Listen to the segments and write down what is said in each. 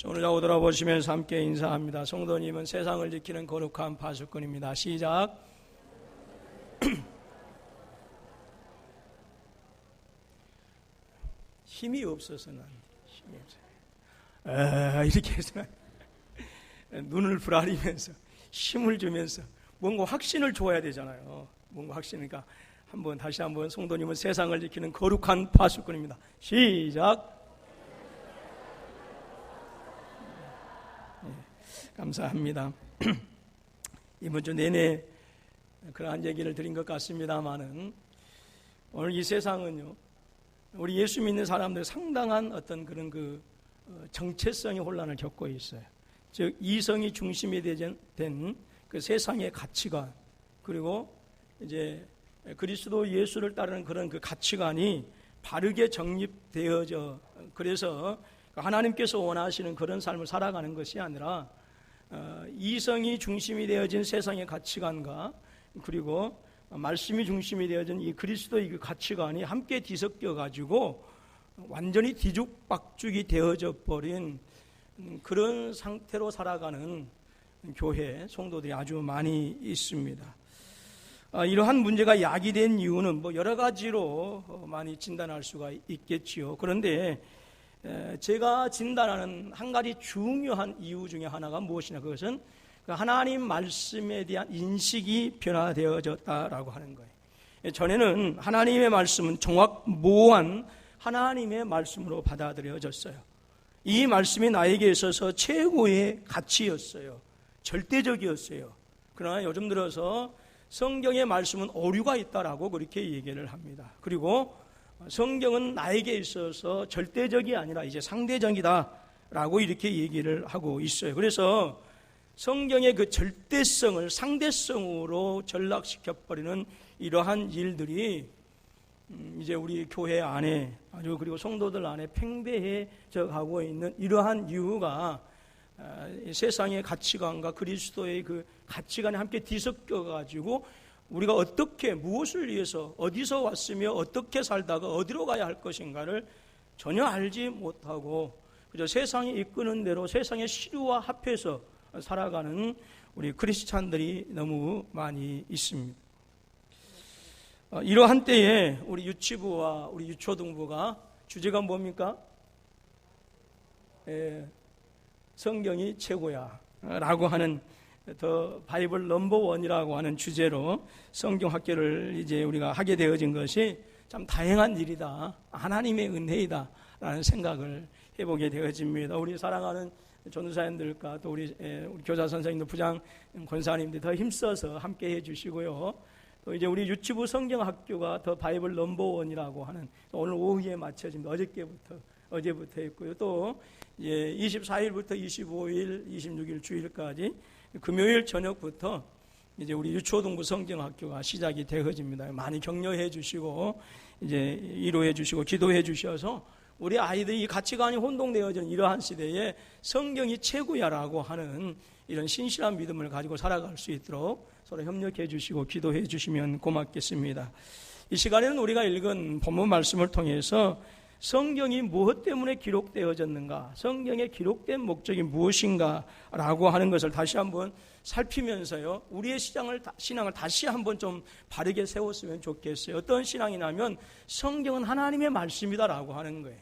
오늘 자고 돌아보시면서 함께 인사합니다. 성도님은 세상을 지키는 거룩한 파수꾼입니다. 시작. 힘이 없어서는 힘이 없어요. 이렇게 해서 눈을 부라리면서 힘을 주면서 뭔가 확신을 줘야 되잖아요. 뭔가 확신이니까 다시 한번 성도님은 세상을 지키는 거룩한 파수꾼입니다. 시작. 감사합니다. 이번 주 내내 그러한 얘기를 드린 것 같습니다만은 오늘 이 세상은요, 우리 예수 믿는 사람들 상당한 어떤 그런 정체성의 혼란을 겪고 있어요. 즉 이성이 중심이 된 그 세상의 가치관, 그리고 이제 그리스도 예수를 따르는 그런 그 가치관이 바르게 정립되어져, 그래서 하나님께서 원하시는 그런 삶을 살아가는 것이 아니라 이성이 중심이 되어진 세상의 가치관과 그리고 말씀이 중심이 되어진 이 그리스도의 그 가치관이 함께 뒤섞여 가지고 완전히 뒤죽박죽이 되어져 버린 그런 상태로 살아가는 교회 성도들이 아주 많이 있습니다. 이러한 문제가 야기된 이유는 여러 가지로 많이 진단할 수가 있겠지요. 그런데 제가 진단하는 한 가지 중요한 이유 중에 하나가 무엇이냐, 그것은 하나님 말씀에 대한 인식이 변화되어졌다라고 하는 거예요. 전에는 하나님의 말씀은 정확무오한 하나님의 말씀으로 받아들여졌어요. 이 말씀이 나에게 있어서 최고의 가치였어요. 절대적이었어요. 그러나 요즘 들어서 성경의 말씀은 오류가 있다라고 그렇게 얘기를 합니다. 그리고 성경은 나에게 있어서 절대적이 아니라 이제 상대적이다라고 이렇게 얘기를 하고 있어요. 그래서 성경의 그 절대성을 상대성으로 전락시켜버리는 이러한 일들이 이제 우리 교회 안에 아주 그리고 성도들 안에 팽배해져 가고 있는 이러한 이유가 세상의 가치관과 그리스도의 그 가치관이 함께 뒤섞여 가지고 우리가 어떻게 무엇을 위해서 어디서 왔으며 어떻게 살다가 어디로 가야 할 것인가를 전혀 알지 못하고 그저 세상이 이끄는 대로 세상의 시류와 합해서 살아가는 우리 크리스찬들이 너무 많이 있습니다. 이러한 때에 우리 유치부와 우리 유초등부가 주제가 뭡니까? 성경이 최고야 라고 하는 더 바이블 넘버원이라고 하는 주제로 성경학교를 이제 우리가 하게 되어진 것이 참 다행한 일이다, 하나님의 은혜이다 라는 생각을 해보게 되어집니다. 우리 사랑하는 전도사님들과 또 우리 교사 선생님들, 부장 권사님들 더 힘써서 함께 해주시고요. 또 이제 우리 유치부 성경학교가 더 바이블 넘버원이라고 하는 오늘 오후에 마쳐집니다. 어제부터 했고요. 또 이제 24일부터 25일, 26일 주일까지 금요일 저녁부터 이제 우리 유초등부 성경학교가 시작이 되어집니다. 많이 격려해 주시고 이제 위로해 주시고 기도해 주셔서 우리 아이들이 이 가치관이 혼동되어진 이러한 시대에 성경이 최고야라고 하는 이런 신실한 믿음을 가지고 살아갈 수 있도록 서로 협력해 주시고 기도해 주시면 고맙겠습니다. 이 시간에는 우리가 읽은 본문 말씀을 통해서 성경이 무엇 때문에 기록되어졌는가, 성경에 기록된 목적이 무엇인가라고 하는 것을 다시 한번 살피면서요, 우리의 신앙을 다시 한번 좀 바르게 세웠으면 좋겠어요. 어떤 신앙이냐면 성경은 하나님의 말씀이다라고 하는 거예요.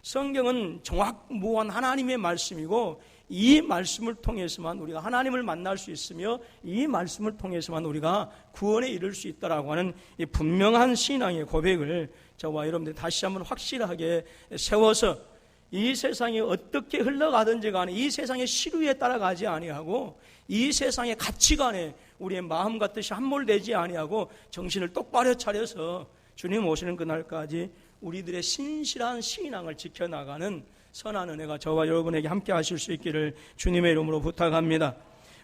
성경은 정확무오한 하나님의 말씀이고 이 말씀을 통해서만 우리가 하나님을 만날 수 있으며 이 말씀을 통해서만 우리가 구원에 이를 수 있다라고 하는 이 분명한 신앙의 고백을 저와 여러분들 다시 한번 확실하게 세워서 이 세상이 어떻게 흘러가든지 간에 이 세상의 시류에 따라가지 아니하고 이 세상의 가치관에 우리의 마음과 뜻이 함몰되지 아니하고 정신을 똑바로 차려서 주님 오시는 그날까지 우리들의 신실한 신앙을 지켜나가는 선한 은혜가 저와 여러분에게 함께 하실 수 있기를 주님의 이름으로 부탁합니다.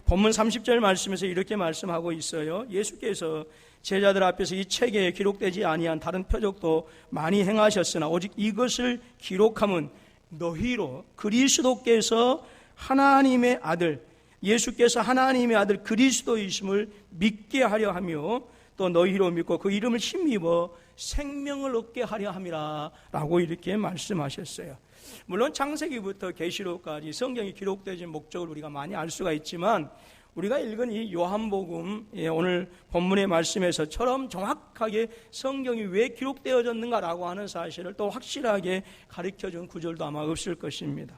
본문 30절 말씀에서 이렇게 말씀하고 있어요. 예수께서 제자들 앞에서 이 책에 기록되지 아니한 다른 표적도 많이 행하셨으나 오직 이것을 기록함은 너희로 그리스도께서 하나님의 아들, 예수께서 하나님의 아들 그리스도이심을 믿게 하려 하며 또 너희로 믿고 그 이름을 힘입어 생명을 얻게 하려 함이라 라고 이렇게 말씀하셨어요. 물론 창세기부터 계시록까지 성경이 기록되어진 목적을 우리가 많이 알 수가 있지만 우리가 읽은 이 요한복음 오늘 본문의 말씀에서처럼 정확하게 성경이 왜 기록되어졌는가라고 하는 사실을 또 확실하게 가르쳐준 구절도 아마 없을 것입니다.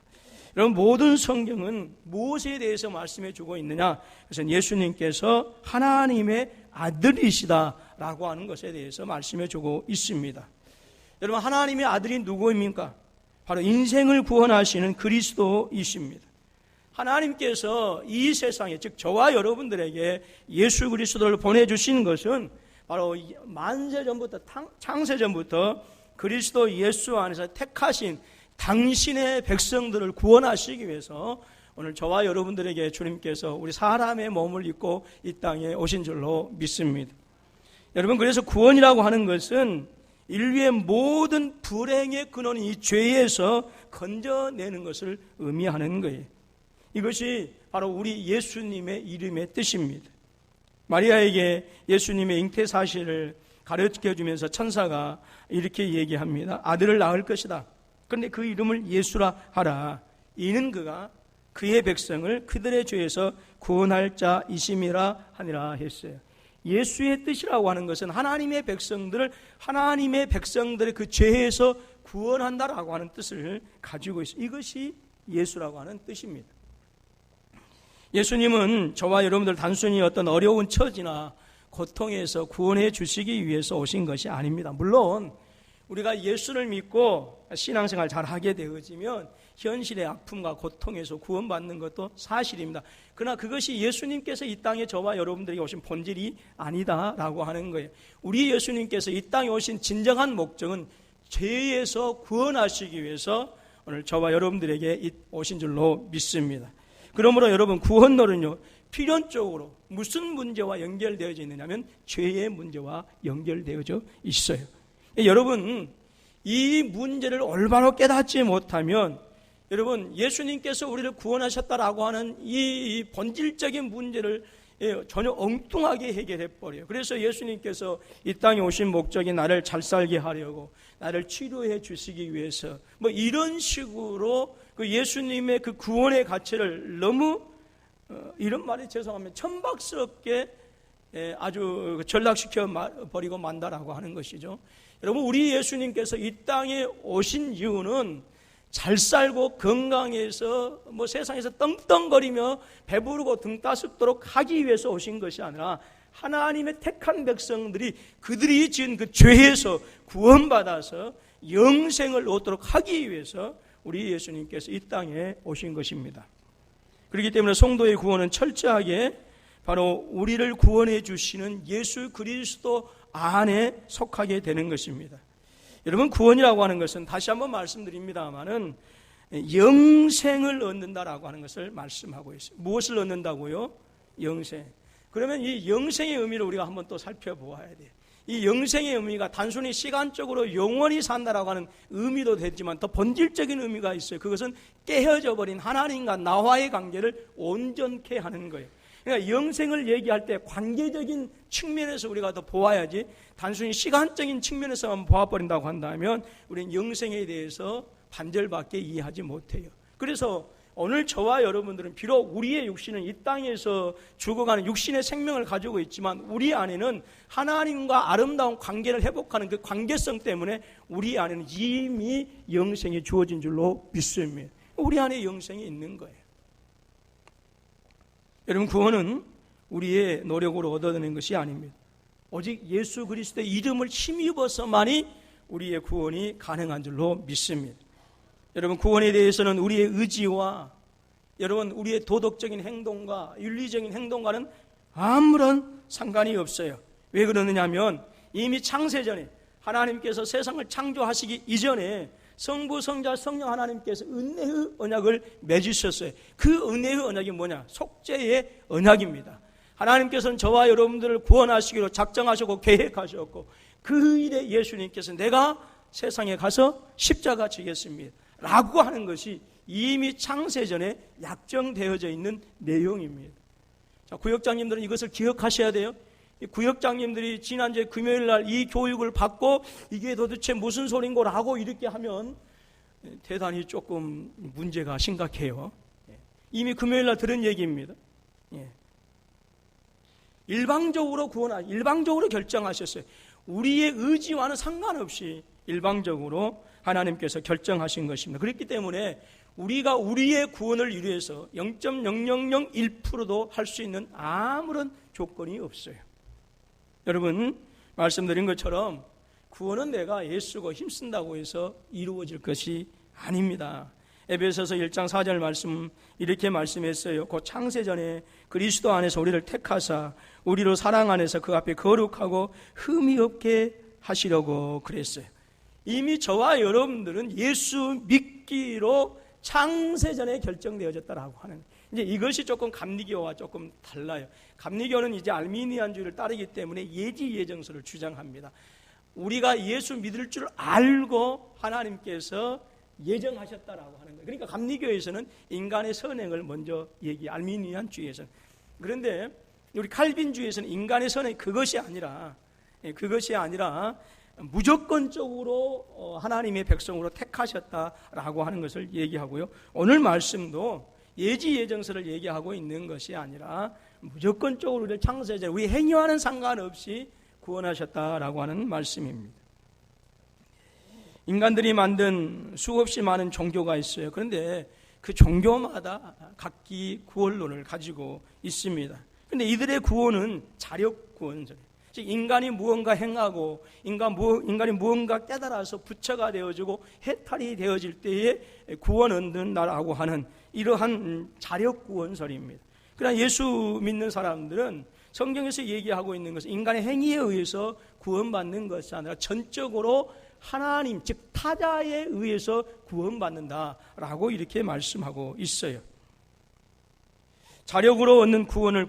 여러분, 모든 성경은 무엇에 대해서 말씀해 주고 있느냐? 그래서 예수님께서 하나님의 아들이시다라고 하는 것에 대해서 말씀해 주고 있습니다. 여러분, 하나님의 아들이 누구입니까? 바로 인생을 구원하시는 그리스도이십니다. 하나님께서 이 세상에, 즉 저와 여러분들에게 예수 그리스도를 보내주신 것은 바로 만세전부터, 창세전부터 그리스도 예수 안에서 택하신 당신의 백성들을 구원하시기 위해서 오늘 저와 여러분들에게 주님께서 우리 사람의 몸을 입고 이 땅에 오신 줄로 믿습니다. 여러분, 그래서 구원이라고 하는 것은 인류의 모든 불행의 근원인 이 죄에서 건져내는 것을 의미하는 거예요. 이것이 바로 우리 예수님의 이름의 뜻입니다. 마리아에게 예수님의 잉태 사실을 가르쳐주면서 천사가 이렇게 얘기합니다. 아들을 낳을 것이다. 그런데 그 이름을 예수라 하라. 이는 그가 그의 백성을 그들의 죄에서 구원할 자이심이라 하니라 했어요. 예수의 뜻이라고 하는 것은 하나님의 백성들을 하나님의 백성들의 그 죄에서 구원한다라고 하는 뜻을 가지고 있어요. 이것이 예수라고 하는 뜻입니다. 예수님은 저와 여러분들 단순히 어떤 어려운 처지나 고통에서 구원해 주시기 위해서 오신 것이 아닙니다. 물론 우리가 예수를 믿고 신앙생활 잘 하게 되어지면 현실의 아픔과 고통에서 구원받는 것도 사실입니다. 그러나 그것이 예수님께서 이 땅에 저와 여러분들에게 오신 본질이 아니다라고 하는 거예요. 우리 예수님께서 이 땅에 오신 진정한 목적은 죄에서 구원하시기 위해서 오늘 저와 여러분들에게 오신 줄로 믿습니다. 그러므로 여러분, 구원론은요, 필연적으로 무슨 문제와 연결되어져 있느냐면 죄의 문제와 연결되어져 있어요. 여러분, 이 문제를 올바로 깨닫지 못하면 여러분, 예수님께서 우리를 구원하셨다라고 하는 이 본질적인 문제를 전혀 엉뚱하게 해결해 버려요. 그래서 예수님께서 이 땅에 오신 목적이 나를 잘 살게 하려고, 나를 치료해 주시기 위해서 뭐 이런 식으로 그 예수님의 그 구원의 가치를 너무 이런 말이 죄송하면 천박스럽게 아주 전락시켜 버리고 만다라고 하는 것이죠. 여러분, 우리 예수님께서 이 땅에 오신 이유는 잘 살고 건강해서 뭐 세상에서 떵떵거리며 배부르고 등 따숩도록 하기 위해서 오신 것이 아니라 하나님의 택한 백성들이 그들이 지은 그 죄에서 구원받아서 영생을 얻도록 하기 위해서 우리 예수님께서 이 땅에 오신 것입니다. 그렇기 때문에 성도의 구원은 철저하게 바로 우리를 구원해 주시는 예수 그리스도 안에 속하게 되는 것입니다. 여러분, 구원이라고 하는 것은 다시 한번 말씀드립니다마는 영생을 얻는다라고 하는 것을 말씀하고 있어요. 무엇을 얻는다고요? 영생. 그러면 이 영생의 의미를 우리가 한번 또 살펴보아야 돼요. 이 영생의 의미가 단순히 시간적으로 영원히 산다라고 하는 의미도 되지만 더 본질적인 의미가 있어요. 그것은 깨어져 버린 하나님과 나와의 관계를 온전케 하는 거예요. 그러니까 영생을 얘기할 때 관계적인 측면에서 우리가 더 보아야지 단순히 시간적인 측면에서만 보아버린다고 한다면 우리는 영생에 대해서 반절밖에 이해하지 못해요. 그래서 오늘 저와 여러분들은 비록 우리의 육신은 이 땅에서 죽어가는 육신의 생명을 가지고 있지만 우리 안에는 하나님과 아름다운 관계를 회복하는 그 관계성 때문에 우리 안에는 이미 영생이 주어진 줄로 믿습니다. 우리 안에 영생이 있는 거예요. 여러분, 구원은 우리의 노력으로 얻어내는 것이 아닙니다. 오직 예수 그리스도의 이름을 힘입어서만이 우리의 구원이 가능한 줄로 믿습니다. 여러분, 구원에 대해서는 우리의 의지와 여러분 우리의 도덕적인 행동과 윤리적인 행동과는 아무런 상관이 없어요. 왜 그러느냐 하면 이미 창세전에 하나님께서 세상을 창조하시기 이전에 성부, 성자, 성령 하나님께서 은혜의 언약을 맺으셨어요. 그 은혜의 언약이 뭐냐? 속죄의 언약입니다. 하나님께서는 저와 여러분들을 구원하시기로 작정하셨고 계획하셨고 그 일에 예수님께서 내가 세상에 가서 십자가 지겠습니다 라고 하는 것이 이미 창세전에 약정되어져 있는 내용입니다. 자, 구역장님들은 이것을 기억하셔야 돼요. 구역장님들이 지난주에 금요일날 이 교육을 받고 이게 도대체 무슨 소린 거라고 이렇게 하면 대단히 조금 문제가 심각해요. 이미 금요일날 들은 얘기입니다. 일방적으로 일방적으로 결정하셨어요. 우리의 의지와는 상관없이 일방적으로 하나님께서 결정하신 것입니다. 그렇기 때문에 우리가 우리의 구원을 위해서 0.0001%도 할 수 있는 아무런 조건이 없어요. 여러분, 말씀드린 것처럼 구원은 내가 애쓰고 힘쓴다고 해서 이루어질 것이 아닙니다. 에베소서 1장 4절 말씀 이렇게 말씀했어요. 곧 창세전에 그리스도 안에서 우리를 택하사 우리로 사랑 안에서 그 앞에 거룩하고 흠이 없게 하시려고 그랬어요. 이미 저와 여러분들은 예수 믿기로 창세전에 결정되어졌다라고 하는, 이제 이것이 조금 감리교와 조금 달라요. 감리교는 이제 알미니안주의를 따르기 때문에 예지예정서를 주장합니다. 우리가 예수 믿을 줄 알고 하나님께서 예정하셨다라고 하는 거예요. 그러니까 감리교에서는 인간의 선행을 먼저 알미니안주의에서는. 그런데 우리 칼빈주의에서는 인간의 선행 그것이 아니라 무조건적으로 하나님의 백성으로 택하셨다라고 하는 것을 얘기하고요. 오늘 말씀도 예지예정서를 얘기하고 있는 것이 아니라 무조건적으로 우리를 창세전 우리 행위와는 상관없이 구원하셨다라고 하는 말씀입니다. 인간들이 만든 수없이 많은 종교가 있어요. 그런데 그 종교마다 각기 구원론을 가지고 있습니다. 그런데 이들의 구원은 자력 구원설. 즉 인간이 무언가 행하고 인간이 무언가 깨달아서 부처가 되어지고 해탈이 되어질 때에 구원 얻는다라고 하는 이러한 자력 구원설입니다. 그러나 예수 믿는 사람들은 성경에서 얘기하고 있는 것은 인간의 행위에 의해서 구원받는 것이 아니라 전적으로 하나님 즉 타자에 의해서 구원받는다라고 이렇게 말씀하고 있어요. 자력으로 얻는 구원을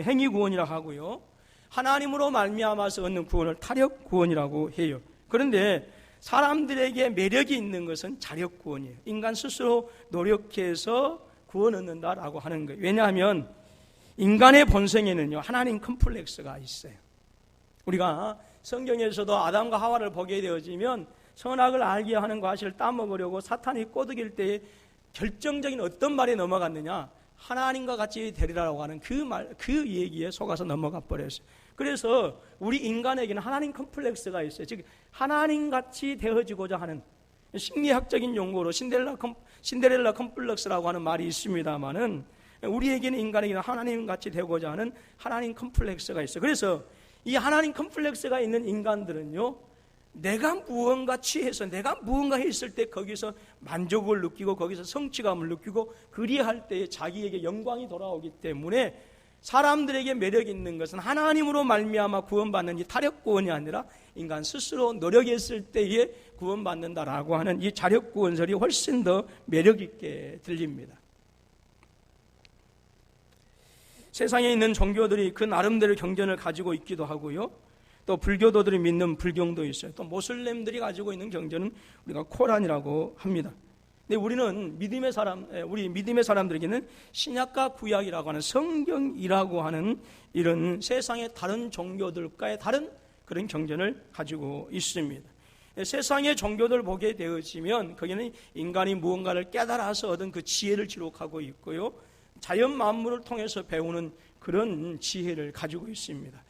행위 구원이라고 하고요. 하나님으로 말미암아서 얻는 구원을 타력 구원이라고 해요. 그런데 사람들에게 매력이 있는 것은 자력 구원이에요. 인간 스스로 노력해서 구원 얻는다라고 하는 거예요. 왜냐하면 인간의 본성에는요 하나님 컴플렉스가 있어요. 우리가 성경에서도 아담과 하와를 보게 되어지면 선악을 알게 하는 과실을 따먹으려고 사탄이 꼬드길 때에 결정적인 어떤 말에 넘어갔느냐, 하나님과 같이 되리라고 하는 그 얘기에 속아서 넘어가 버렸어요. 그래서 우리 인간에게는 하나님 컴플렉스가 있어요. 즉 하나님같이 되어지고자 하는, 심리학적인 용어로 신데렐라 컴플렉스라고 하는 말이 있습니다만은 우리에게는 인간에게는 하나님같이 되고자 하는 하나님 컴플렉스가 있어요. 그래서 이 하나님 컴플렉스가 있는 인간들은요, 내가 무언가 취해서 내가 무언가 했을 때 거기서 만족을 느끼고 거기서 성취감을 느끼고 그리할 때에 자기에게 영광이 돌아오기 때문에 사람들에게 매력 있는 것은 하나님으로 말미암아 구원받는 이 타력 구원이 아니라 인간 스스로 노력했을 때에 구원받는다라고 하는 이 자력 구원설이 훨씬 더 매력 있게 들립니다. 세상에 있는 종교들이 그 나름대로 경전을 가지고 있기도 하고요. 또 불교도들이 믿는 불경도 있어요. 또 모슬렘들이 가지고 있는 경전은 우리가 코란이라고 합니다. 근데 우리는 우리 믿음의 사람들에게는 신약과 구약이라고 하는 성경이라고 하는 이런 세상의 다른 종교들과의 다른 그런 경전을 가지고 있습니다. 세상의 종교들 보게 되어지면 거기는 인간이 무언가를 깨달아서 얻은 그 지혜를 기록하고 있고요. 자연 만물을 통해서 배우는 그런 지혜를 가지고 있습니다.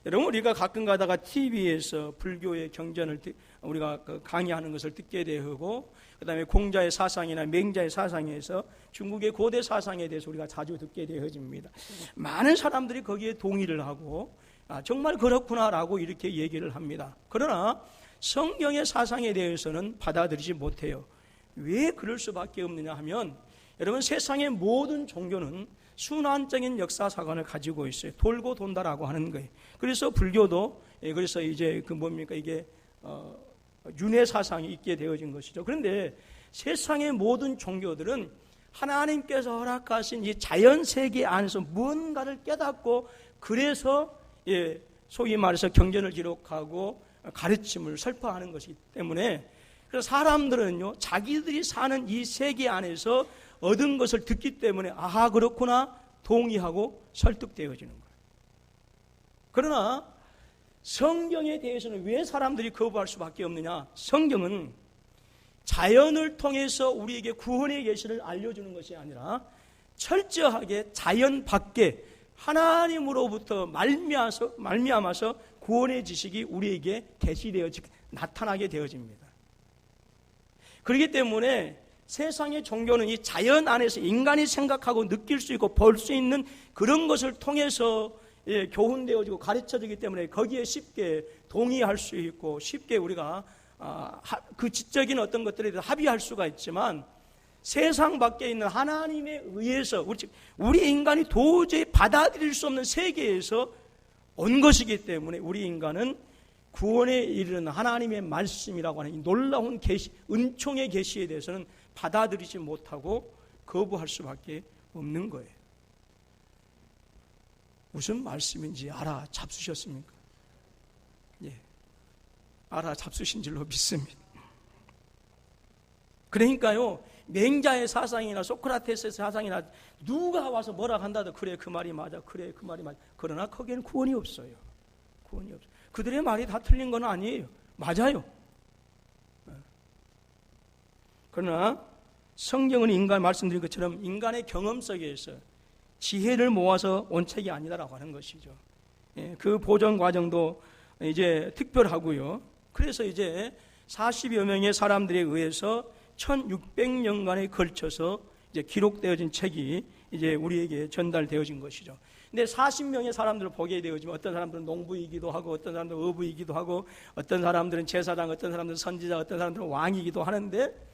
여러분, 우리가 가끔 가다가 TV에서 불교의 경전을 우리가 강의하는 것을 듣게 되고, 그 다음에 공자의 사상이나 맹자의 사상에서 중국의 고대 사상에 대해서 우리가 자주 듣게 되어집니다. 많은 사람들이 거기에 동의를 하고 정말 그렇구나라고 이렇게 얘기를 합니다. 그러나 성경의 사상에 대해서는 받아들이지 못해요. 왜 그럴 수밖에 없느냐 하면, 여러분, 세상의 모든 종교는 순환적인 역사 사관을 가지고 있어요. 돌고 돈다라고 하는 거예요. 그래서 불교도 그래서 이제 이게 윤회 사상이 있게 되어진 것이죠. 그런데 세상의 모든 종교들은 하나님께서 허락하신 이 자연 세계 안에서 무언가를 깨닫고 그래서 소위 말해서 경전을 기록하고 가르침을 설파하는 것이기 때문에, 그래서 사람들은요 자기들이 사는 이 세계 안에서 얻은 것을 듣기 때문에 아하 그렇구나 동의하고 설득되어지는 거예요. 그러나 성경에 대해서는 왜 사람들이 거부할 수밖에 없느냐? 성경은 자연을 통해서 우리에게 구원의 계시를 알려주는 것이 아니라 철저하게 자연 밖에 하나님으로부터 말미암아서 구원의 지식이 우리에게 나타나게 되어집니다. 그렇기 때문에 세상의 종교는 이 자연 안에서 인간이 생각하고 느낄 수 있고 볼 수 있는 그런 것을 통해서 교훈되어지고 가르쳐지기 때문에 거기에 쉽게 동의할 수 있고 쉽게 우리가 그 지적인 어떤 것들에 대해서 합의할 수가 있지만, 세상 밖에 있는 하나님에 의해서 우리 인간이 도저히 받아들일 수 없는 세계에서 온 것이기 때문에 우리 인간은 구원에 이르는 하나님의 말씀이라고 하는 이 놀라운 계시, 은총의 계시에 대해서는 받아들이지 못하고 거부할 수밖에 없는 거예요. 무슨 말씀인지 알아잡수셨습니까? 예, 알아잡수신 줄로 믿습니다. 그러니까요, 맹자의 사상이나 소크라테스의 사상이나 누가 와서 뭐라 한다도 그래 그 말이 맞아, 그래 그 말이 맞아. 그러나 거기에는 구원이 없어요. 구원이 없어요. 그들의 말이 다 틀린 건 아니에요. 맞아요. 그러나 성경은 인간 말씀드린 것처럼 인간의 경험 속에서 지혜를 모아서 온 책이 아니다라고 하는 것이죠. 그 보존 과정도 이제 특별하고요. 그래서 이제 40여 명의 사람들에 의해서 1600년간에 걸쳐서 이제 기록되어진 책이 이제 우리에게 전달되어진 것이죠. 근데 40명의 사람들을 보게 되어지면 어떤 사람들은 농부이기도 하고 어떤 사람들은 어부이기도 하고 어떤 사람들은 제사장, 어떤 사람들은 선지자, 어떤 사람들은 왕이기도 하는데,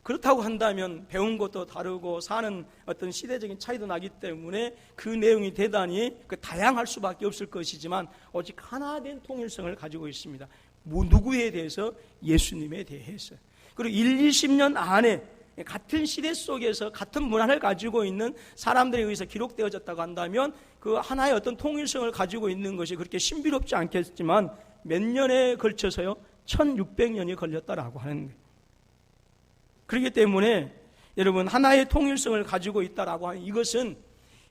그렇다고 한다면 배운 것도 다르고 사는 어떤 시대적인 차이도 나기 때문에 그 내용이 대단히 다양할 수밖에 없을 것이지만 오직 하나 된 통일성을 가지고 있습니다. 누구에 대해서? 예수님에 대해서. 그리고 20년 안에 같은 시대 속에서 같은 문화를 가지고 있는 사람들에 의해서 기록되어졌다고 한다면 그 하나의 어떤 통일성을 가지고 있는 것이 그렇게 신비롭지 않겠지만 몇 년에 걸쳐서요? 1600년이 걸렸다라고 하는 거예요. 그렇기 때문에 여러분, 하나의 통일성을 가지고 있다라고 하는 이것은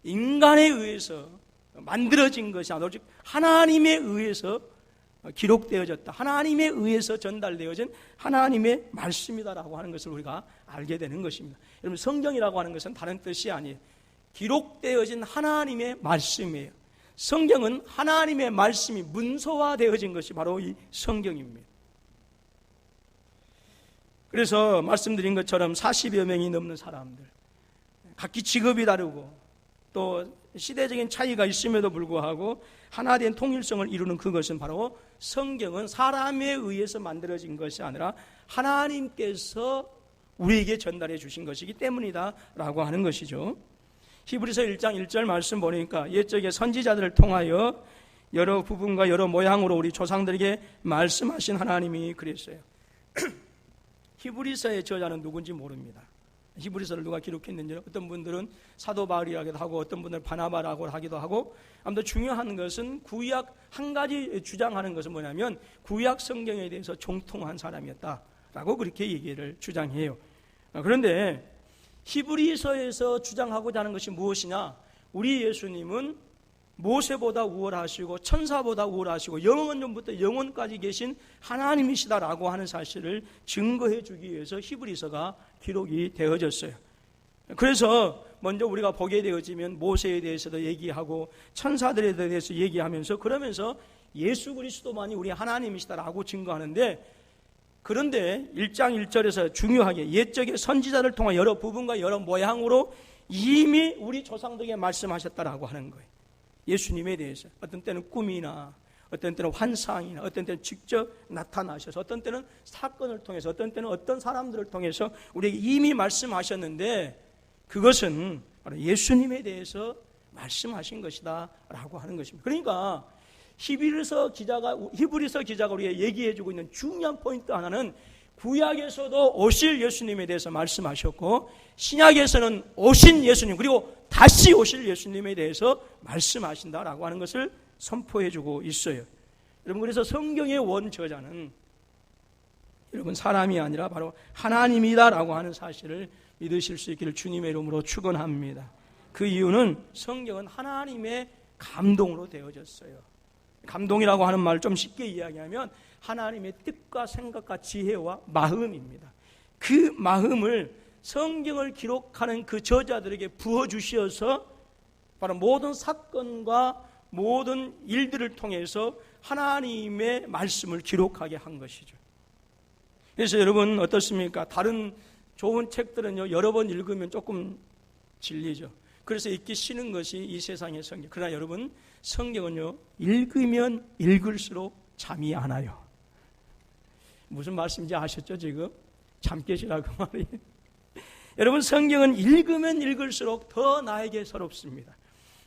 인간에 의해서 만들어진 것이 아니라 오직 하나님에 의해서 기록되어졌다, 하나님에 의해서 전달되어진 하나님의 말씀이다라고 하는 것을 우리가 알게 되는 것입니다. 여러분, 성경이라고 하는 것은 다른 뜻이 아니에요. 기록되어진 하나님의 말씀이에요. 성경은 하나님의 말씀이 문서화되어진 것이 바로 이 성경입니다. 그래서 말씀드린 것처럼 40여 명이 넘는 사람들, 각기 직업이 다르고 또 시대적인 차이가 있음에도 불구하고 하나된 통일성을 이루는 그것은 바로 성경은 사람에 의해서 만들어진 것이 아니라 하나님께서 우리에게 전달해 주신 것이기 때문이다 라고 하는 것이죠. 히브리서 1장 1절 말씀 보니까 옛적의 선지자들을 통하여 여러 부분과 여러 모양으로 우리 조상들에게 말씀하신 하나님이 그랬어요. 히브리서의 저자는 누군지 모릅니다. 히브리서를 누가 기록했는지, 어떤 분들은 사도 바울이라고도 하고 어떤 분들은 바나바라고 하기도 하고, 아무튼 중요한 것은 구약, 한 가지 주장하는 것은 뭐냐면 구약 성경에 대해서 정통한 사람이었다라고 그렇게 얘기를 주장해요. 그런데 히브리서에서 주장하고자 하는 것이 무엇이냐? 우리 예수님은 모세보다 우월하시고 천사보다 우월하시고 영원전부터 영원까지 계신 하나님이시다라고 하는 사실을 증거해 주기 위해서 히브리서가 기록이 되어졌어요. 그래서 먼저 우리가 보게 되어지면 모세에 대해서도 얘기하고 천사들에 대해서 얘기하면서, 그러면서 예수 그리스도만이 우리 하나님이시다라고 증거하는데, 그런데 1장 1절에서 중요하게 옛적의 선지자를 통한 여러 부분과 여러 모양으로 이미 우리 조상들에게 말씀하셨다라고 하는 거예요. 예수님에 대해서 어떤 때는 꿈이나 어떤 때는 환상이나 어떤 때는 직접 나타나셔서 어떤 때는 사건을 통해서 어떤 때는 어떤 사람들을 통해서 우리에게 이미 말씀하셨는데, 그것은 바로 예수님에 대해서 말씀하신 것이다 라고 하는 것입니다. 그러니까 히브리서 기자가 우리에게 얘기해주고 있는 중요한 포인트 하나는 구약에서도 오실 예수님에 대해서 말씀하셨고 신약에서는 오신 예수님, 그리고 다시 오실 예수님에 대해서 말씀하신다라고 하는 것을 선포해주고 있어요. 여러분, 그래서 성경의 원저자는 여러분 사람이 아니라 바로 하나님이다라고 하는 사실을 믿으실 수 있기를 주님의 이름으로 축원합니다. 그 이유는 성경은 하나님의 감동으로 되어졌어요. 감동이라고 하는 말을 좀 쉽게 이야기하면 하나님의 뜻과 생각과 지혜와 마음입니다. 그 마음을 성경을 기록하는 그 저자들에게 부어주셔서 바로 모든 사건과 모든 일들을 통해서 하나님의 말씀을 기록하게 한 것이죠. 그래서 여러분 어떻습니까? 다른 좋은 책들은요, 여러 번 읽으면 조금 질리죠. 그래서 읽기 싫은 것이 이 세상의 성경. 그러나 여러분, 성경은요, 읽으면 읽을수록 잠이 안 와요. 무슨 말씀인지 아셨죠, 지금? 잠 깨시라고 말이에요. 여러분, 성경은 읽으면 읽을수록 더 나에게 새롭습니다.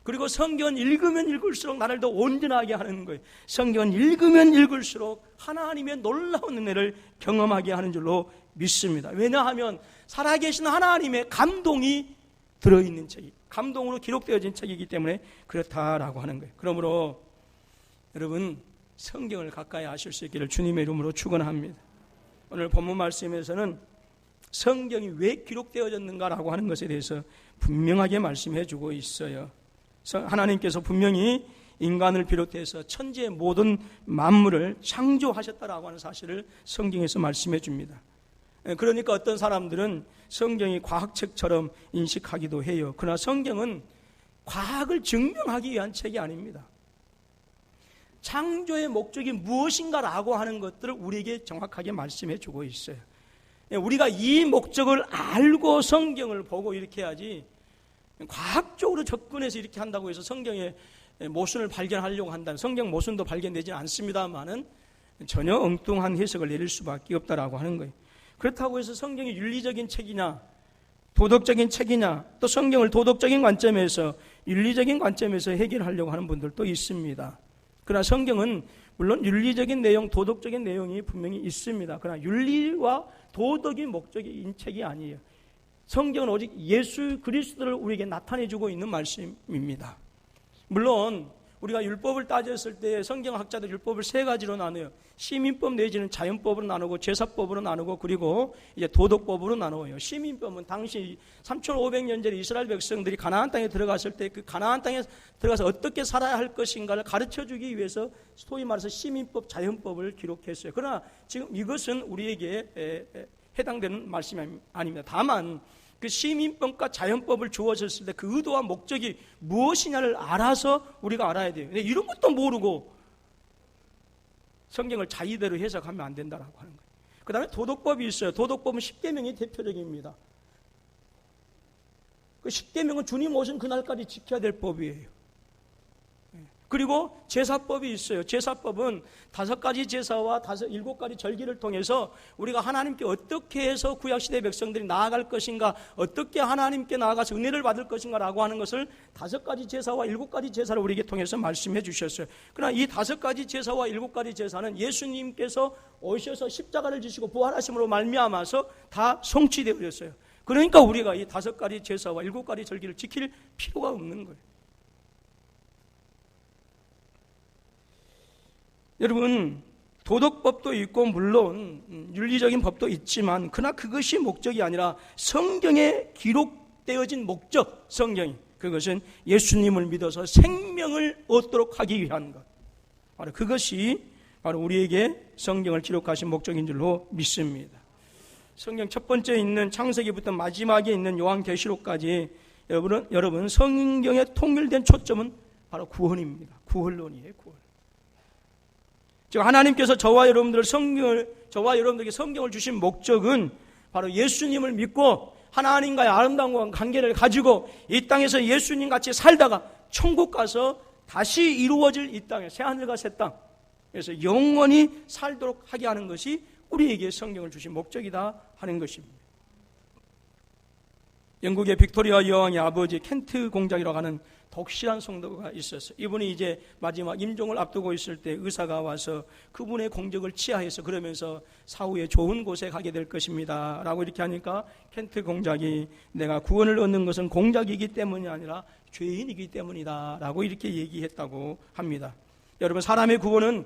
그리고 성경은 읽으면 읽을수록 나를 더 온전하게 하는 거예요. 성경은 읽으면 읽을수록 하나님의 놀라운 은혜를 경험하게 하는 줄로 믿습니다. 왜냐하면 살아계신 하나님의 감동이 들어있는 책이, 감동으로 기록되어진 책이기 때문에 그렇다라고 하는 거예요. 그러므로 여러분, 성경을 가까이 하실 수 있기를 주님의 이름으로 축원합니다. 오늘 본문 말씀에서는 성경이 왜 기록되어졌는가라고 하는 것에 대해서 분명하게 말씀해 주고 있어요. 하나님께서 분명히 인간을 비롯해서 천지의 모든 만물을 창조하셨다라고 하는 사실을 성경에서 말씀해 줍니다. 그러니까 어떤 사람들은 성경이 과학책처럼 인식하기도 해요. 그러나 성경은 과학을 증명하기 위한 책이 아닙니다. 창조의 목적이 무엇인가라고 하는 것들을 우리에게 정확하게 말씀해 주고 있어요. 우리가 이 목적을 알고 성경을 보고 이렇게 해야지, 과학적으로 접근해서 이렇게 한다고 해서 성경의 모순을 발견하려고 한다면, 성경 모순도 발견되지 않습니다만은 전혀 엉뚱한 해석을 내릴 수밖에 없다라고 하는 거예요. 그렇다고 해서 성경이 윤리적인 책이냐, 도덕적인 책이냐, 또 성경을 도덕적인 관점에서, 윤리적인 관점에서 해결하려고 하는 분들도 있습니다. 그러나 성경은 물론 윤리적인 내용, 도덕적인 내용이 분명히 있습니다. 그러나 윤리와 도덕이 목적인 책이 아니에요. 성경은 오직 예수 그리스도를 우리에게 나타내주고 있는 말씀입니다. 물론 우리가 율법을 따졌을 때 성경학자들 율법을 세 가지로 나눠요. 시민법 내지는 자연법으로 나누고, 제사법으로 나누고, 그리고 이제 도덕법으로 나누어요. 시민법은 당시 3,500년 전에 이스라엘 백성들이 가나안 땅에 들어갔을 때 그 가나안 땅에 들어가서 어떻게 살아야 할 것인가를 가르쳐주기 위해서 소위 말해서 시민법, 자연법을 기록했어요. 그러나 지금 이것은 우리에게 해당되는 말씀이 아닙니다. 다만 그 시민법과 자연법을 주어졌을 때 그 의도와 목적이 무엇이냐를 알아서 우리가 알아야 돼요. 근데 이런 것도 모르고 성경을 자의대로 해석하면 안 된다라고 하는 거예요. 그 다음에 도덕법이 있어요. 도덕법은 10계명이 대표적입니다. 그 10계명은 주님 오신 그날까지 지켜야 될 법이에요. 그리고 제사법이 있어요. 제사법은 5가지 제사와 7가지 절기를 통해서 우리가 하나님께 어떻게 해서 구약시대 백성들이 나아갈 것인가, 어떻게 하나님께 나아가서 은혜를 받을 것인가라고 하는 것을 5가지 제사와 7가지 제사를 우리에게 통해서 말씀해 주셨어요. 그러나 이 5가지 제사와 7가지 제사는 예수님께서 오셔서 십자가를 지시고 부활하심으로 말미암아서 다 성취되어졌어요. 그러니까 우리가 이 5가지 제사와 7가지 절기를 지킬 필요가 없는 거예요. 여러분, 도덕법도 있고 물론 윤리적인 법도 있지만 그러나 그것이 목적이 아니라 성경에 기록되어진 목적, 성경이, 그것은 예수님을 믿어서 생명을 얻도록 하기 위한 것, 바로 그것이 바로 우리에게 성경을 기록하신 목적인 줄로 믿습니다. 성경 첫 번째 있는 창세기부터 마지막에 있는 요한계시록까지 여러분 성경의 통일된 초점은 바로 구원입니다. 구원론이에요. 구원. 즉 하나님께서 저와 여러분들에게 성경을 주신 목적은 바로 예수님을 믿고 하나님과의 아름다운 관계를 가지고 이 땅에서 예수님 같이 살다가 천국 가서 다시 이루어질 이 땅에, 새하늘과 새 땅, 그래서 영원히 살도록 하게 하는 것이 우리에게 성경을 주신 목적이다 하는 것입니다. 영국의 빅토리아 여왕의 아버지 켄트 공작이라고 하는 독실한 성도가 있었어요. 이분이 이제 마지막 임종을 앞두고 있을 때 의사가 와서 그분의 공적을 치하해서 그러면서 사후에 좋은 곳에 가게 될 것입니다 라고 이렇게 하니까 켄트 공작이 내가 구원을 얻는 것은 공작이기 때문이 아니라 죄인이기 때문이다 라고 이렇게 얘기했다고 합니다. 여러분, 사람의 구원은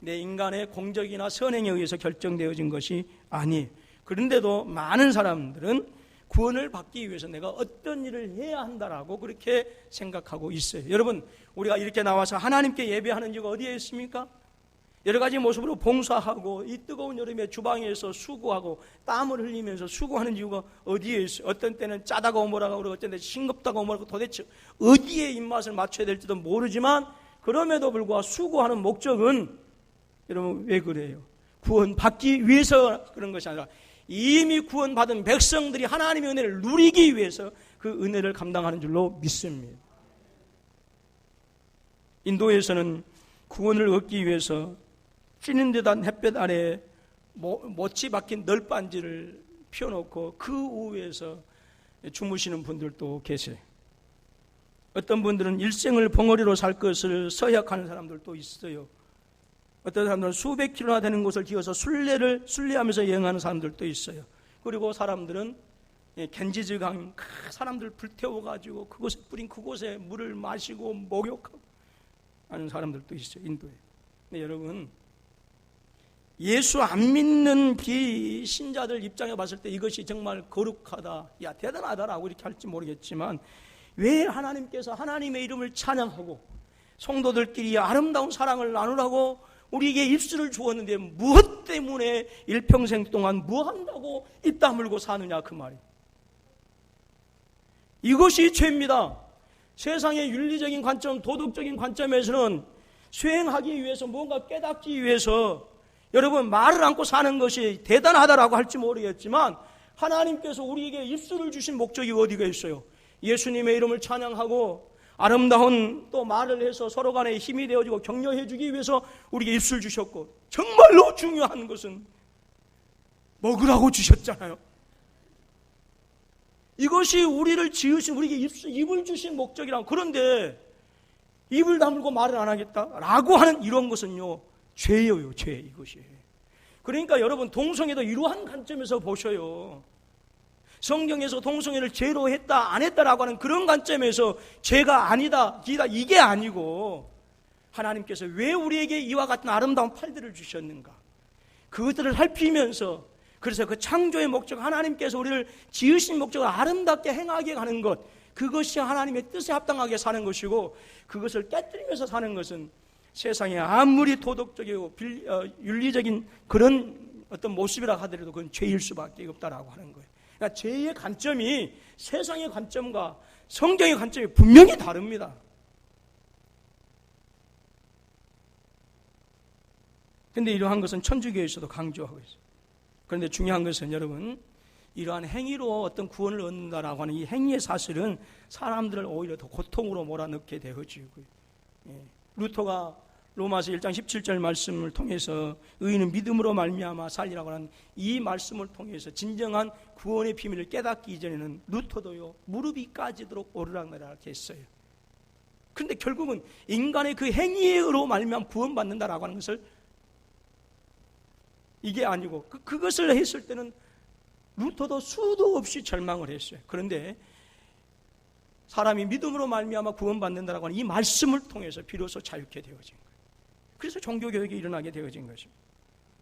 내 인간의 공적이나 선행에 의해서 결정되어진 것이 아니에요. 그런데도 많은 사람들은 구원을 받기 위해서 내가 어떤 일을 해야 한다라고 그렇게 생각하고 있어요. 여러분, 우리가 이렇게 나와서 하나님께 예배하는 이유가 어디에 있습니까? 여러 가지 모습으로 봉사하고 이 뜨거운 여름에 주방에서 수고하고 땀을 흘리면서 수고하는 이유가 어디에 있어요? 어떤 때는 짜다고 뭐라고 그러고 어떤 때는 싱겁다고 뭐라고 도대체 어디에 입맛을 맞춰야 될지도 모르지만 그럼에도 불구하고 수고하는 목적은 여러분 왜 그래요? 구원받기 위해서 그런 것이 아니라 이미 구원받은 백성들이 하나님의 은혜를 누리기 위해서 그 은혜를 감당하는 줄로 믿습니다. 인도에서는 구원을 얻기 위해서 찌는 듯한 햇볕 아래에 못이 박힌 널빤지를 펴놓고 그 위에서 주무시는 분들도 계세요. 어떤 분들은 일생을 벙어리로 살 것을 서약하는 사람들도 있어요. 어떤 사람들은 수백 킬로나 되는 곳을 기어서 순례하면서 여행하는 사람들도 있어요. 그리고 사람들은 겐지즈강 사람들 불태워가지고 그곳에 뿌린 그곳에 물을 마시고 목욕하고 하는 사람들도 있어요. 인도에. 근데 여러분, 예수 안 믿는 비신자들 입장에 봤을 때 이것이 정말 거룩하다, 야 대단하다라고 이렇게 할지 모르겠지만 왜 하나님께서 하나님의 이름을 찬양하고 성도들끼리 아름다운 사랑을 나누라고 우리에게 입술을 주었는데 무엇 때문에 일평생 동안 뭐 한다고 입 다물고 사느냐 그 말이에요. 이것이 죄입니다. 세상의 윤리적인 관점, 도덕적인 관점에서는 수행하기 위해서 뭔가 깨닫기 위해서 여러분 말을 안고 사는 것이 대단하다라고 할지 모르겠지만 하나님께서 우리에게 입술을 주신 목적이 어디가 있어요? 예수님의 이름을 찬양하고 아름다운 또 말을 해서 서로 간에 힘이 되어지고 격려해 주기 위해서 우리에게 입술 주셨고 정말로 중요한 것은 먹으라고 주셨잖아요. 이것이 우리를 지으신 우리에게 입을 주신 목적이란. 그런데 입을 다물고 말을 안 하겠다라고 하는 이런 것은요 죄예요. 죄. 이것이. 그러니까 여러분 동성애도 이러한 관점에서 보셔요. 성경에서 동성애를 죄로 했다 안 했다라고 하는 그런 관점에서 죄가 아니다 이게 아니고 하나님께서 왜 우리에게 이와 같은 아름다운 팔들을 주셨는가, 그것들을 살피면서 그래서 그 창조의 목적, 하나님께서 우리를 지으신 목적을 아름답게 행하게 가는 것, 그것이 하나님의 뜻에 합당하게 사는 것이고 그것을 깨뜨리면서 사는 것은 세상에 아무리 도덕적이고 윤리적인 그런 어떤 모습이라 하더라도 그건 죄일 수밖에 없다라고 하는 거예요. 그러니까 죄의 관점이 세상의 관점과 성경의 관점이 분명히 다릅니다. 그런데 이러한 것은 천주교에서도 강조하고 있어요. 그런데 중요한 것은 여러분, 이러한 행위로 어떤 구원을 얻는다라고 하는 이 행위의 사실은 사람들을 오히려 더 고통으로 몰아넣게 되어지고요. 루터가 로마서 1장 17절 말씀을 통해서 의인은 믿음으로 말미암아 살리라고 하는 이 말씀을 통해서 진정한 구원의 비밀을 깨닫기 이전에는 루터도요 무릎이 까지도록 오르락내리락 했어요. 그런데 결국은 인간의 그 행위로 말미암아 구원받는다라고 하는 것을 이게 아니고 그것을 했을 때는 루터도 수도 없이 절망을 했어요. 그런데 사람이 믿음으로 말미암아 구원받는다라고 하는 이 말씀을 통해서 비로소 자유케 되어진 거예요. 그래서 종교개혁이 일어나게 되어진 것입니다.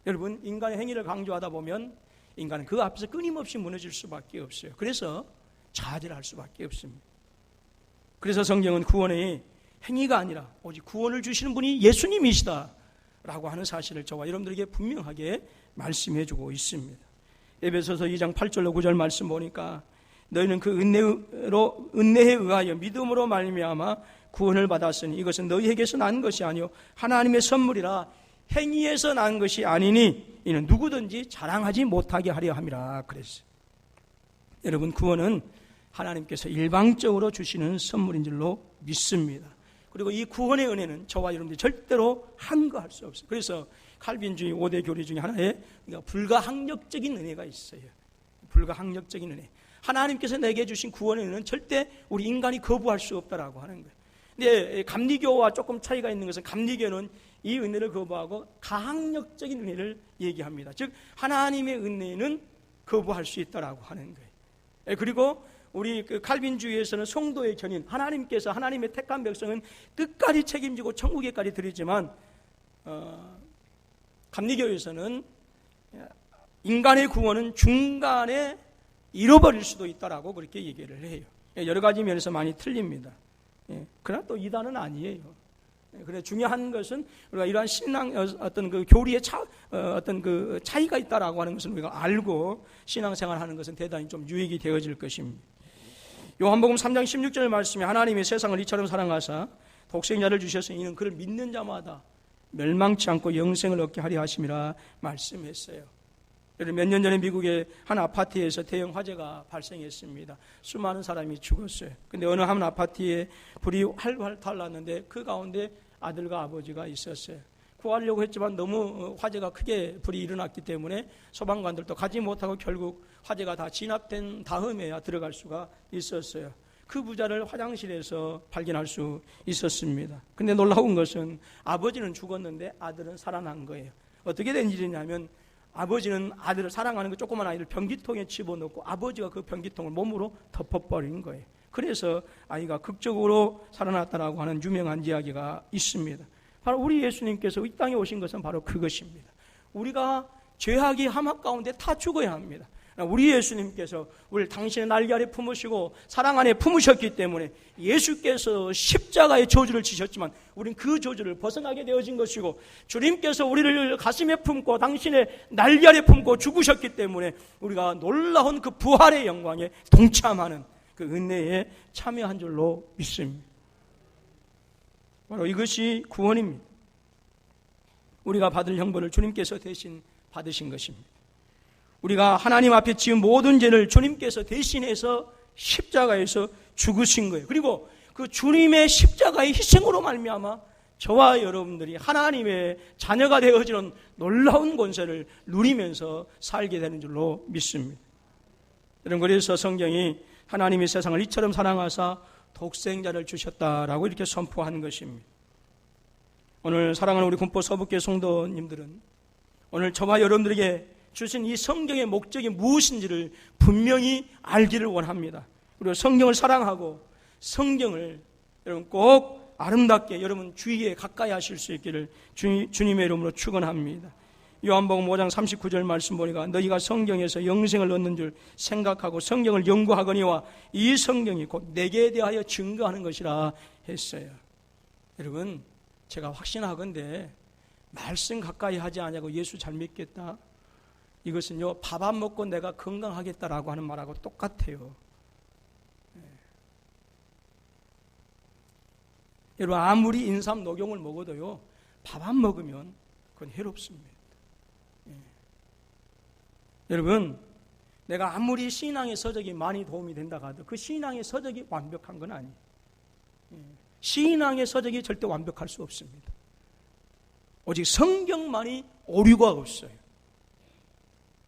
여러분, 인간의 행위를 강조하다 보면 인간은 그 앞에서 끊임없이 무너질 수밖에 없어요. 그래서 좌절할 수밖에 없습니다. 그래서 성경은 구원의 행위가 아니라 오직 구원을 주시는 분이 예수님이시다 라고 하는 사실을 저와 여러분들에게 분명하게 말씀해 주고 있습니다. 에베소서 2장 8절로 9절 말씀 보니까 너희는 그 은혜에 의하여 믿음으로 말미암아 구원을 받았으니 이것은 너희에게서 난 것이 아니요 하나님의 선물이라 행위에서 난 것이 아니니 이는 누구든지 자랑하지 못하게 하려 함이라 그랬어요. 여러분, 구원은 하나님께서 일방적으로 주시는 선물인 줄로 믿습니다. 그리고 이 구원의 은혜는 저와 여러분들이 절대로 한거할 수 없어요. 그래서 칼빈주의 5대 교리 중에 하나에 불가항력적인 은혜가 있어요. 불가항력적인 은혜. 하나님께서 내게 주신 구원의 은혜는 절대 우리 인간이 거부할 수 없다라고 하는 거예요. 근데 감리교와 조금 차이가 있는 것은 감리교는 이 은혜를 거부하고 가항력적인 은혜를 얘기합니다. 즉 하나님의 은혜는 거부할 수 있다라고 하는 거예요. 그리고 우리 그 칼빈주의에서는 성도의 견인, 하나님께서 하나님의 택한 백성은 끝까지 책임지고 천국에까지 드리지만 감리교에서는 인간의 구원은 중간에 잃어버릴 수도 있다라고 그렇게 얘기를 해요. 여러 가지 면에서 많이 틀립니다. 그러나 또 이단은 아니에요. 그래 중요한 것은 우리가 이러한 신앙 어떤 그 교리의 어떤 그 차이가 있다라고 하는 것을 우리가 알고 신앙생활하는 것은 대단히 좀 유익이 되어질 것입니다. 요한복음 3장 16절 말씀에 하나님이 세상을 이처럼 사랑하사 독생자를 주셔서 이는 그를 믿는 자마다 멸망치 않고 영생을 얻게 하려 하심이라 말씀했어요. 몇 년 전에 미국의 한 아파트에서 대형 화재가 발생했습니다. 수많은 사람이 죽었어요. 근데 어느 한 아파트에 불이 활활 달랐는데 그 가운데 아들과 아버지가 있었어요. 구하려고 했지만 너무 화재가 크게 불이 일어났기 때문에 소방관들도 가지 못하고 결국 화재가 다 진압된 다음에야 들어갈 수가 있었어요. 그 부자를 화장실에서 발견할 수 있었습니다. 근데 놀라운 것은 아버지는 죽었는데 아들은 살아난 거예요. 어떻게 된 일이냐면 아버지는 아들을 사랑하는 그 조그만 아이를 변기통에 집어넣고 아버지가 그 변기통을 몸으로 덮어버린 거예요. 그래서 아이가 극적으로 살아났다라고 하는 유명한 이야기가 있습니다. 바로 우리 예수님께서 이 땅에 오신 것은 바로 그것입니다. 우리가 죄악이 함악 가운데 다 죽어야 합니다. 우리 예수님께서 우리를 당신의 날개 아래 품으시고 사랑 안에 품으셨기 때문에 예수께서 십자가의 저주를 지셨지만 우리는 그 저주를 벗어나게 되어진 것이고 주님께서 우리를 가슴에 품고 당신의 날개 아래 품고 죽으셨기 때문에 우리가 놀라운 그 부활의 영광에 동참하는 그 은혜에 참여한 줄로 믿습니다. 바로 이것이 구원입니다. 우리가 받을 형벌을 주님께서 대신 받으신 것입니다. 우리가 하나님 앞에 지은 모든 죄를 주님께서 대신해서 십자가에서 죽으신 거예요. 그리고 그 주님의 십자가의 희생으로 말미암아 저와 여러분들이 하나님의 자녀가 되어지는 놀라운 권세를 누리면서 살게 되는 줄로 믿습니다. 여러분, 그래서 성경이 하나님이 세상을 이처럼 사랑하사 독생자를 주셨다라고 이렇게 선포하는 것입니다. 오늘 사랑하는 우리 군포 서북교회 성도님들은 오늘 저와 여러분들에게 주신 이 성경의 목적이 무엇인지를 분명히 알기를 원합니다. 그리고 성경을 사랑하고 성경을 여러분 꼭 아름답게 여러분 주위에 가까이 하실 수 있기를 주님의 이름으로 축원합니다. 요한복음 5장 39절 말씀 보니까 너희가 성경에서 영생을 얻는 줄 생각하고 성경을 연구하거니와 이 성경이 곧 내게 대하여 증거하는 것이라 했어요. 여러분, 제가 확신하건대 말씀 가까이 하지 않냐고 예수 잘 믿겠다, 이것은요 밥 안 먹고 내가 건강하겠다라고 하는 말하고 똑같아요. 여러분, 아무리 인삼 녹용을 먹어도요 밥 안 먹으면 그건 해롭습니다. 여러분, 내가 아무리 신앙의 서적이 많이 도움이 된다 하도 그 신앙의 서적이 완벽한 건 아니에요. 신앙의 서적이 절대 완벽할 수 없습니다. 오직 성경만이 오류가 없어요.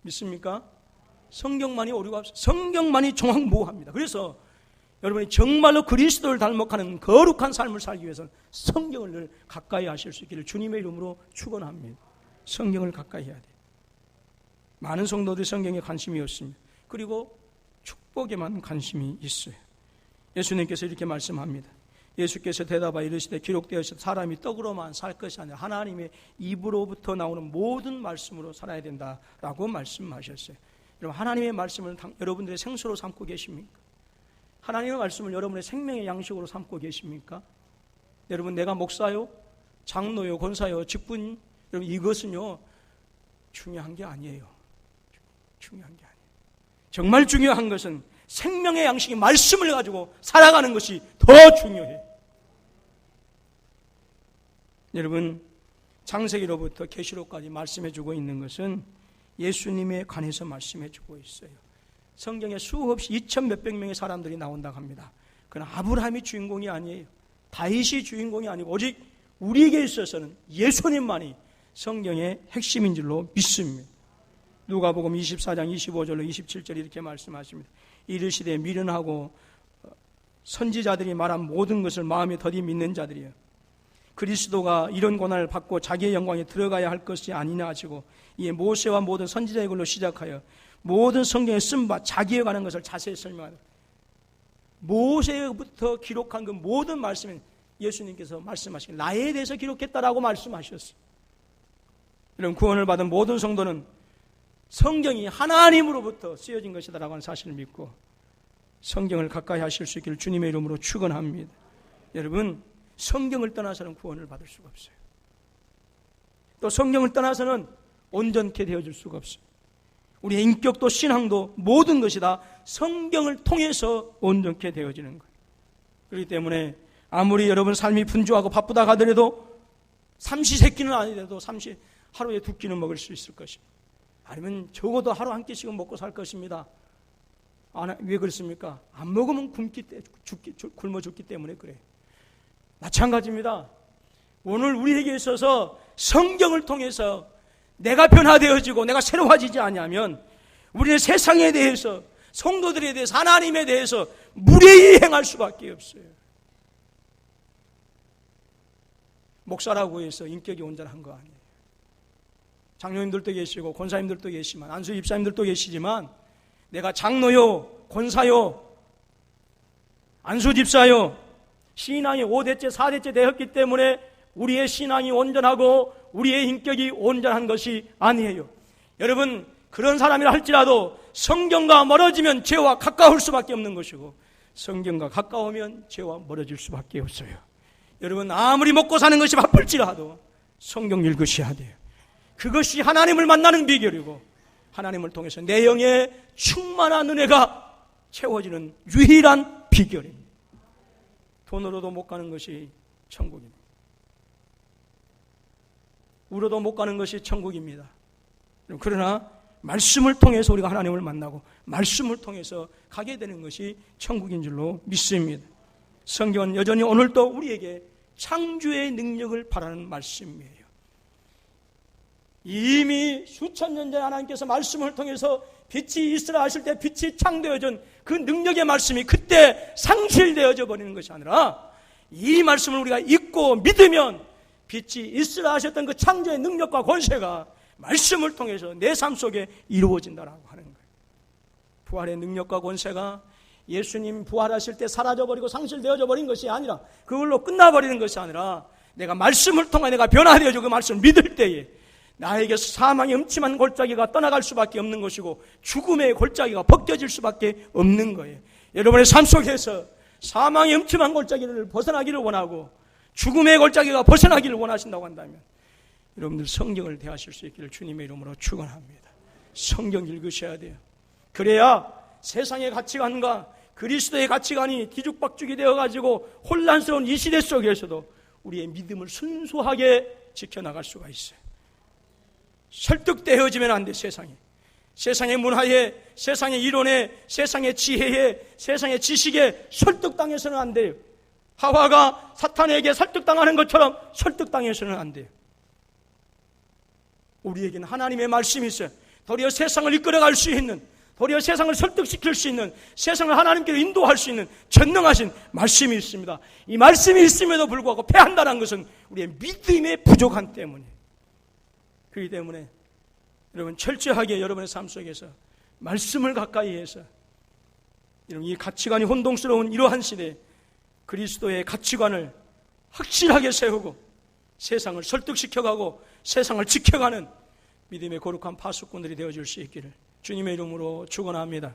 믿습니까? 성경만이 오류가 없어요. 성경만이 정확무합니다. 그래서 여러분이 정말로 그리스도를 닮아가는 거룩한 삶을 살기 위해서는 성경을 늘 가까이 하실 수 있기를 주님의 이름으로 축원합니다. 성경을 가까이 해야 돼요. 많은 성도들이 성경에 관심이 없습니다. 그리고 축복에만 관심이 있어요. 예수님께서 이렇게 말씀합니다. 예수께서 대답하여 이르시되 기록되었으되 사람이 떡으로만 살 것이 아니라 하나님의 입으로부터 나오는 모든 말씀으로 살아야 된다라고 말씀하셨어요. 여러분, 하나님의 말씀을 여러분들의 생수로 삼고 계십니까? 하나님의 말씀을 여러분의 생명의 양식으로 삼고 계십니까? 여러분, 내가 목사요, 장로요, 권사요, 직분, 여러분 이것은요 중요한 게 아니에요. 중요한 게 아니에요. 정말 중요한 것은 생명의 양식이 말씀을 가지고 살아가는 것이 더 중요해요. 여러분, 창세기로부터 계시록까지 말씀해주고 있는 것은 예수님에 관해서 말씀해주고 있어요. 성경에 수없이 2,000몇백 명의 사람들이 나온다고 합니다. 그러나 아브라함이 주인공이 아니에요. 다윗이 주인공이 아니고 오직 우리에게 있어서는 예수님만이 성경의 핵심인 줄로 믿습니다. 누가복음 24장 25절로 27절 이렇게 말씀하십니다. 이르시되 미련하고 선지자들이 말한 모든 것을 마음에 더디 믿는 자들이여, 그리스도가 이런 고난을 받고 자기의 영광에 들어가야 할 것이 아니냐 하시고 이에 모세와 모든 선지자의 글로 시작하여 모든 성경에 쓴 바 자기에 관한 것을 자세히 설명하다. 모세부터 기록한 그 모든 말씀은 예수님께서 말씀하신 나에 대해서 기록했다라고 말씀하셨어요. 이런 구원을 받은 모든 성도는 성경이 하나님으로부터 쓰여진 것이다라고 하는 사실을 믿고 성경을 가까이 하실 수 있기를 주님의 이름으로 축원합니다. 여러분, 성경을 떠나서는 구원을 받을 수가 없어요. 또 성경을 떠나서는 온전케 되어질 수가 없어요. 우리의 인격도 신앙도 모든 것이 다 성경을 통해서 온전케 되어지는 거예요. 그렇기 때문에 아무리 여러분 삶이 분주하고 바쁘다 하더라도 삼시세끼는 아니더라도 하루에 2끼는 먹을 수 있을 것입니다. 아니면 적어도 하루 한 끼씩은 먹고 살 것입니다. 왜 그렇습니까? 안 먹으면 굶어 죽기 때문에 그래요. 마찬가지입니다. 오늘 우리에게 있어서 성경을 통해서 내가 변화되어지고 내가 새로워지지 않으면 우리는 세상에 대해서, 성도들에 대해서, 하나님에 대해서 무례히 행할 수밖에 없어요. 목사라고 해서 인격이 온전한 거 아니에요. 장로님들도 계시고 권사님들도 계시지만, 안수 집사님들도 계시지만, 내가 장로요, 권사요, 안수 집사요, 신앙이 5대째 4대째 되었기 때문에 우리의 신앙이 온전하고 우리의 인격이 온전한 것이 아니에요. 여러분, 그런 사람이라 할지라도 성경과 멀어지면 죄와 가까울 수밖에 없는 것이고, 성경과 가까우면 죄와 멀어질 수밖에 없어요. 여러분, 아무리 먹고 사는 것이 바쁠지라도 성경 읽으셔야 돼요. 그것이 하나님을 만나는 비결이고, 하나님을 통해서 내 영의 충만한 은혜가 채워지는 유일한 비결입니다. 돈으로도 못 가는 것이 천국입니다. 우로도 못 가는 것이 천국입니다. 그러나 말씀을 통해서 우리가 하나님을 만나고 말씀을 통해서 가게 되는 것이 천국인 줄로 믿습니다. 성경은 여전히 오늘도 우리에게 창조의 능력을 바라는 말씀이에요. 이미 수천 년 전에 하나님께서 말씀을 통해서 빛이 있으라 하실 때 빛이 창조해준 그 능력의 말씀이 그때 상실되어져 버리는 것이 아니라, 이 말씀을 우리가 읽고 믿으면 빛이 있으라 하셨던 그 창조의 능력과 권세가 말씀을 통해서 내 삶 속에 이루어진다라고 하는 거예요. 부활의 능력과 권세가 예수님 부활하실 때 사라져버리고 상실되어져 버린 것이 아니라, 그걸로 끝나버리는 것이 아니라, 내가 말씀을 통해 내가 변화되어져 그 말씀을 믿을 때에 나에게 사망의 음침한 골짜기가 떠나갈 수밖에 없는 것이고, 죽음의 골짜기가 벗겨질 수밖에 없는 거예요. 여러분의 삶 속에서 사망의 음침한 골짜기를 벗어나기를 원하고 죽음의 골짜기가 벗어나기를 원하신다고 한다면, 여러분들 성경을 대하실 수 있기를 주님의 이름으로 축원합니다. 성경 읽으셔야 돼요. 그래야 세상의 가치관과 그리스도의 가치관이 뒤죽박죽이 되어가지고 혼란스러운 이 시대 속에서도 우리의 믿음을 순수하게 지켜나갈 수가 있어요. 설득되어지면 안 돼. 세상의 문화에, 세상의 이론에, 세상의 지혜에, 세상의 지식에 설득당해서는 안 돼요. 하와가 사탄에게 설득당하는 것처럼 설득당해서는 안 돼요. 우리에게는 하나님의 말씀이 있어요. 도리어 세상을 이끌어갈 수 있는, 도리어 세상을 설득시킬 수 있는, 세상을 하나님께로 인도할 수 있는 전능하신 말씀이 있습니다. 이 말씀이 있음에도 불구하고 패한다는 것은 우리의 믿음의 부족함 때문이에요. 그렇기 때문에 여러분, 철저하게 여러분의 삶 속에서 말씀을 가까이 해서 이 가치관이 혼동스러운 이러한 시대에 그리스도의 가치관을 확실하게 세우고 세상을 설득시켜가고 세상을 지켜가는 믿음의 거룩한 파수꾼들이 되어줄 수 있기를 주님의 이름으로 축원합니다.